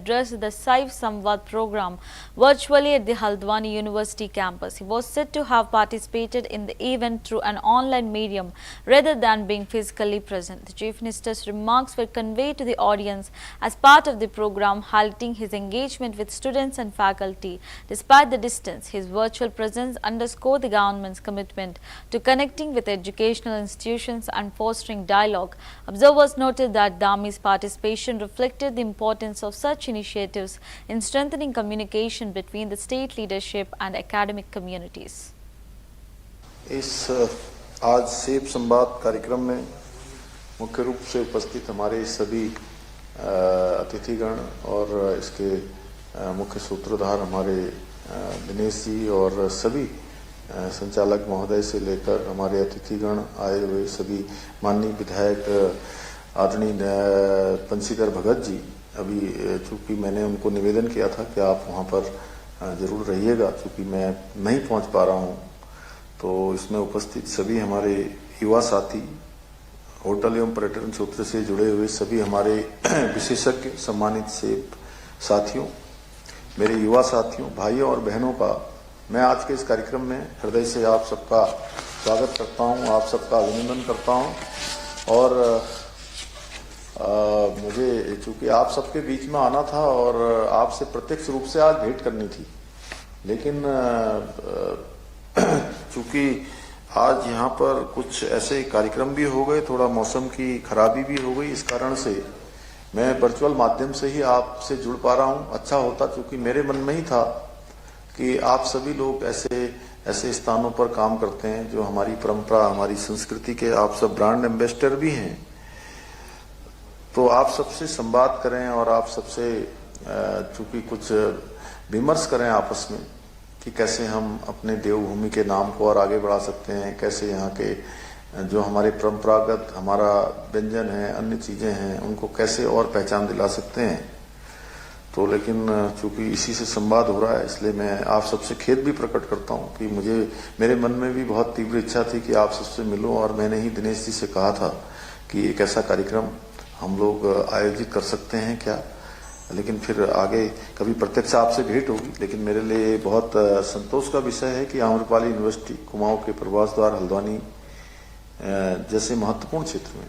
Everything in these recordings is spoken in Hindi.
addressed the Saiv Samvad program virtually at the Haldwani University campus. He was said to have participated in the event through an online medium rather than being physically present. The Chief Minister's remarks were conveyed to the audience as part of the program, highlighting his engagement with students and faculty. Despite the distance, his virtual presence underscored the government's commitment to connecting with educational institutions and fostering dialogue. Observers noted that Dhami's participation reflected the importance of such initiatives in strengthening communication between the state leadership and academic communities. इस आज सेब संवाद कार्यक्रम में मुख्य रूप से उपस्थित हमारे सभी अतिथिगण और इसके मुख्य सूत्रधार हमारे दिनेश जी और सभी संचालक महोदय से लेकर हमारे अतिथिगण आए हुए सभी माननीय विधायक आदरणीय बंशीधर भगत जी, अभी चूंकि मैंने उनको निवेदन किया था कि आप वहां पर जरूर रहिएगा, चूंकि मैं नहीं पहुंच पा रहा हूं, तो इसमें उपस्थित सभी हमारे युवा साथी, होटल एवं पर्यटन क्षेत्र से जुड़े हुए सभी हमारे विशेषज्ञ सम्मानित सेब साथियों, मेरे युवा साथियों, भाइयों और बहनों का मैं आज के इस कार्यक्रम में हृदय से आप सबका स्वागत करता हूं, आप सबका अभिनंदन करता हूं। और मुझे चूंकि आप सबके बीच में आना था और आपसे प्रत्यक्ष रूप से आज भेंट करनी थी, लेकिन चूंकि आज यहाँ पर कुछ ऐसे कार्यक्रम भी हो गए, थोड़ा मौसम की खराबी भी हो गई, इस कारण से मैं वर्चुअल माध्यम से ही आपसे जुड़ पा रहा हूँ। अच्छा होता, चूंकि मेरे मन में ही था कि आप सभी लोग ऐसे स्थानों पर काम करते हैं जो हमारी परंपरा, हमारी संस्कृति के आप सब ब्रांड एम्बेसडर भी हैं, तो आप सबसे संवाद करें और आप सबसे चूंकि कुछ विमर्श करें आपस में कि कैसे हम अपने देवभूमि के नाम को और आगे बढ़ा सकते हैं, कैसे यहाँ के जो हमारे परंपरागत हमारा व्यंजन है, अन्य चीजें हैं, उनको कैसे और पहचान दिला सकते हैं। तो लेकिन चूंकि इसी से संवाद हो रहा है, इसलिए मैं आप सबसे खेद भी प्रकट करता हूं कि मेरे मन में भी बहुत तीव्र इच्छा थी कि आप सबसे मिलूं, और मैंने ही दिनेश जी से कहा था कि एक ऐसा कार्यक्रम हम लोग आयोजित कर सकते हैं क्या, लेकिन फिर आगे कभी प्रत्यक्ष आपसे भेंट होगी। लेकिन मेरे लिए बहुत संतोष का विषय है कि आम्रपाली यूनिवर्सिटी कुमाऊं के प्रवास द्वार हल्द्वानी जैसे महत्वपूर्ण क्षेत्र में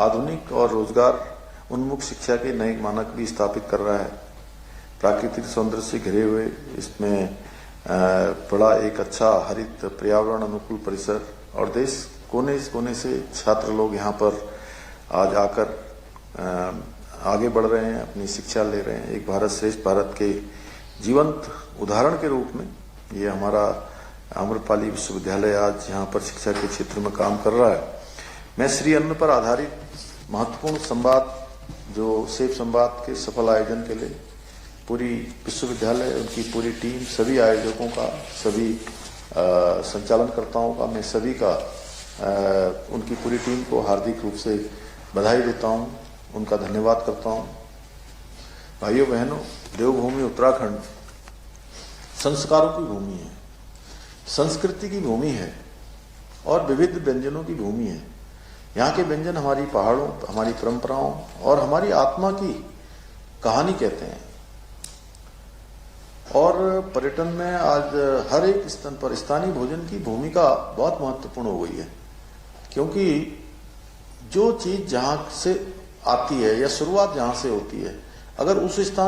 आधुनिक और रोजगार उन्मुख शिक्षा के नए मानक भी स्थापित कर रहा है। प्राकृतिक सौंदर्य से घिरे हुए इसमें बड़ा एक अच्छा हरित पर्यावरण अनुकूल परिसर, और देश कोने से छात्र लोग यहाँ पर आज आकर आगे बढ़ रहे हैं, अपनी शिक्षा ले रहे हैं। एक भारत श्रेष्ठ भारत के जीवंत उदाहरण के रूप में ये हमारा आम्रपाली विश्वविद्यालय आज यहाँ पर शिक्षा के क्षेत्र में काम कर रहा है। मैं श्री अन्न पर आधारित महत्वपूर्ण संवाद, जो सेब संवाद के सफल आयोजन के लिए पूरी विश्वविद्यालय, उनकी पूरी टीम, सभी आयोजकों का, सभी संचालनकर्ताओं का, मैं सभी का उनकी पूरी टीम को हार्दिक रूप से बधाई देता हूं, उनका धन्यवाद करता हूं। भाइयों बहनों, देवभूमि उत्तराखंड संस्कारों की भूमि है, संस्कृति की भूमि है और विविध व्यंजनों की भूमि है। यहाँ के व्यंजन हमारी पहाड़ों, हमारी परंपराओं और हमारी आत्मा की कहानी कहते हैं। और पर्यटन में आज हर एक स्तर पर स्थानीय भोजन की भूमिका बहुत महत्वपूर्ण हो गई है, क्योंकि जो चीज जहां से आती है या शुरुआत जहां से होती है, अगर उस स्थान